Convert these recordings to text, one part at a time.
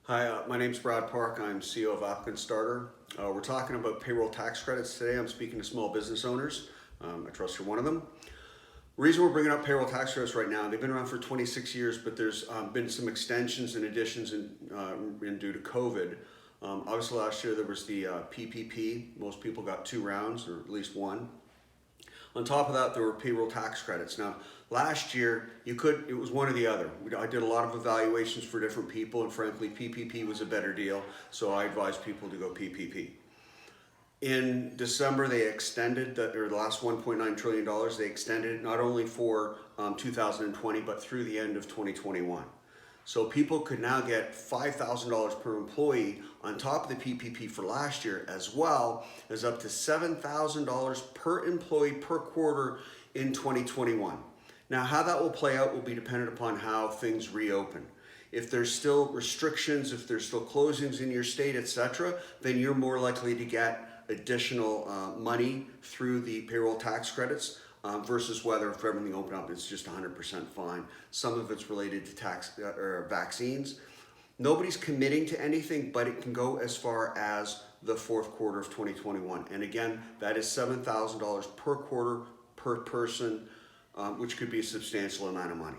Hi, my name's Brad Park. I'm CEO of Applicant Starter. We're talking about payroll tax credits today. I'm speaking to small business owners. I trust you're one of them. The reason we're bringing up payroll tax credits right now, they've been around for 26 years, but there's been some extensions and additions in due to COVID. Obviously last year there was the PPP. Most people got 2 rounds, or at least one. On top of that, there were payroll tax credits. Now, last year, it was one or the other. I did a lot of evaluations for different people, and frankly, PPP was a better deal, so I advised people to go PPP. In December, they extended, the last $1.9 trillion, they extended it not only for 2020, but through the end of 2021. So people could now get $5,000 per employee on top of the PPP for last year, as well as up to $7,000 per employee per quarter in 2021. Now, how that will play out will be dependent upon how things reopen. If there's still restrictions, if there's still closings in your state, etc., then you're more likely to get additional money through the payroll tax credits. Versus whether if everything opened up, it's just 100% fine. Some of it's related to tax or vaccines. Nobody's committing to anything, but it can go as far as the fourth quarter of 2021. And again, that is $7,000 per quarter per person, which could be a substantial amount of money.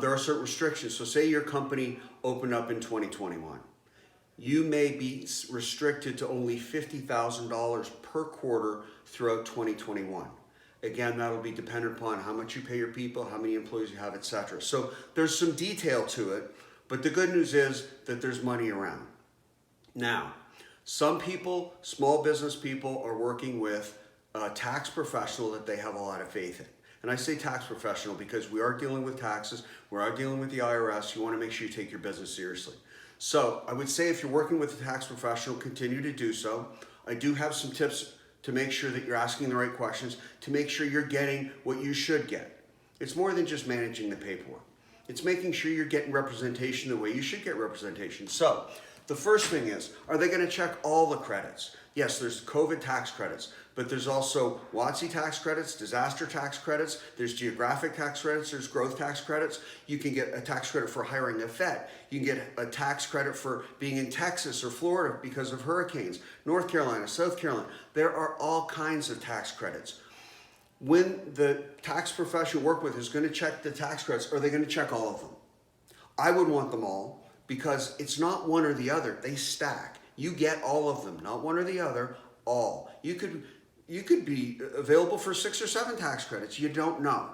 There are certain restrictions. So say your company opened up in 2021. You may be restricted to only $50,000 per quarter throughout 2021. Again, that'll be dependent upon how much you pay your people, how many employees you have, etc. So there's some detail to it, but the good news is that there's money around. Now, some people, small business people, are working with a tax professional that they have a lot of faith in. And I say tax professional because we are dealing with taxes, we are dealing with the IRS, you want to make sure you take your business seriously. So I would say if you're working with a tax professional, continue to do so. I do have some tips to make sure that you're asking the right questions, to make sure you're getting what you should get. It's more than just managing the paperwork. It's making sure you're getting representation the way you should get representation. So the first thing is, are they going to check all the credits? Yes, there's COVID tax credits, but there's also WOTC tax credits, disaster tax credits, there's geographic tax credits, there's growth tax credits. You can get a tax credit for hiring a vet. You can get a tax credit for being in Texas or Florida because of hurricanes, North Carolina, South Carolina. There are all kinds of tax credits. When the tax professional you work with is going to check the tax credits, are they going to check all of them? I would want them all because it's not one or the other. They stack. You get all of them, not one or the other, all. You could be available for 6 or 7 tax credits. You don't know.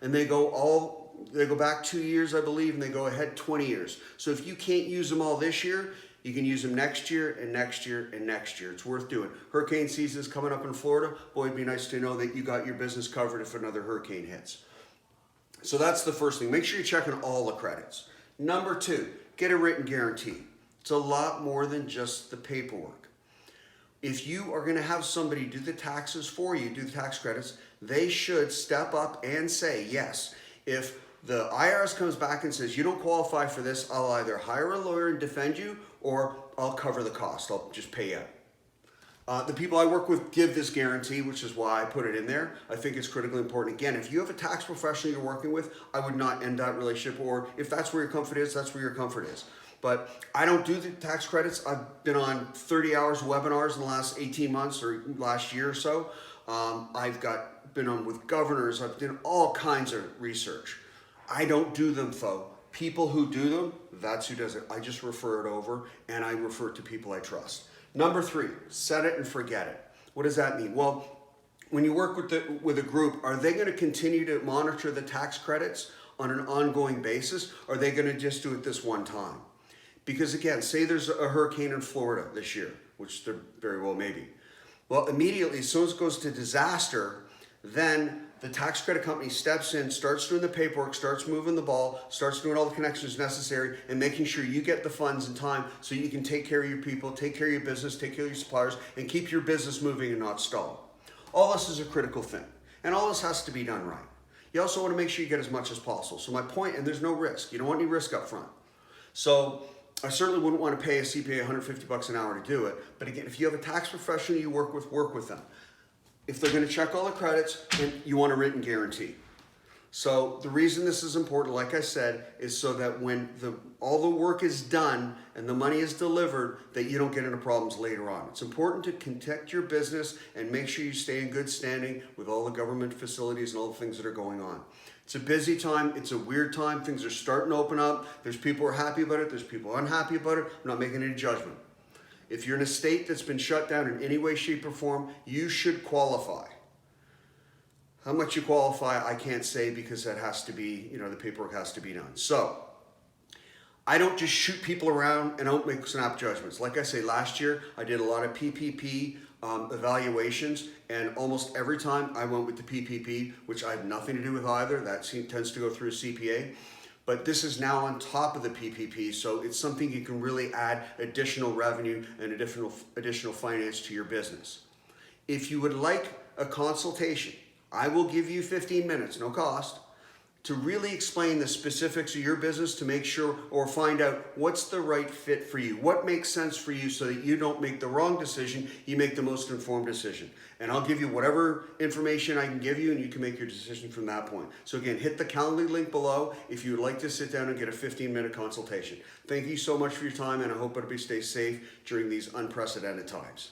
And they go back 2 years, I believe, and they go ahead 20 years. So if you can't use them all this year, you can use them next year and next year and next year. It's worth doing. Hurricane season is coming up in Florida. Boy, it'd be nice to know that you got your business covered if another hurricane hits. So that's the first thing. Make sure you're checking all the credits. Number 2, get a written guarantee. It's a lot more than just the paperwork. If you are going to have somebody do the taxes for you, do the tax credits, they should step up and say, yes, if the IRS comes back and says, you don't qualify for this, I'll either hire a lawyer and defend you, or I'll cover the cost. I'll just pay out. The people I work with give this guarantee, which is why I put it in there. I think it's critically important. Again, if you have a tax professional you're working with, I would not end that relationship, or if that's where your comfort is, that's where your comfort is. But I don't do the tax credits. I've been on 30 hours of webinars in the last 18 months or last year or so. I've been on with governors. I've done all kinds of research. I don't do them though. People who do them, that's who does it. I just refer it over and I refer it to people I trust. Number 3, set it and forget it. What does that mean? Well, when you work with a group, are they going to continue to monitor the tax credits on an ongoing basis? Or are they going to just do it this one time? Because again, say there's a hurricane in Florida this year, which there very well may be. Well, immediately, as soon as it goes to disaster, then the tax credit company steps in, starts doing the paperwork, starts moving the ball, starts doing all the connections necessary, and making sure you get the funds in time so you can take care of your people, take care of your business, take care of your suppliers, and keep your business moving and not stall. All this is a critical thing, and all this has to be done right. You also want to make sure you get as much as possible. So my point, and there's no risk. You don't want any risk up front. So I certainly wouldn't want to pay a CPA $150 an hour to do it. But again, if you have a tax professional you work with them. If they're going to check all the credits, then you want a written guarantee. So the reason this is important, like I said, is so that when all the work is done and the money is delivered, that you don't get into problems later on. It's important to protect your business and make sure you stay in good standing with all the government facilities and all the things that are going on. It's a busy time. It's a weird time. Things are starting to open up. There's people who are happy about it. There's people unhappy about it. I'm not making any judgment. If you're in a state that's been shut down in any way, shape, or form, you should qualify. How much you qualify, I can't say, because that has to be, the paperwork has to be done. So I don't just shoot people around and I don't make snap judgments. Like I say, last year I did a lot of PPP evaluations, and almost every time I went with the PPP, which I have nothing to do with either. That tends to go through a CPA. But this is now on top of the PPP, so it's something you can really add additional revenue and additional finance to your business. If you would like a consultation, I will give you 15 minutes, no cost, to really explain the specifics of your business to make sure or find out what's the right fit for you, what makes sense for you so that you don't make the wrong decision, you make the most informed decision. And I'll give you whatever information I can give you and you can make your decision from that point. So again, hit the Calendly link below if you would like to sit down and get a 15-minute consultation. Thank you so much for your time, and I hope everybody stays safe during these unprecedented times.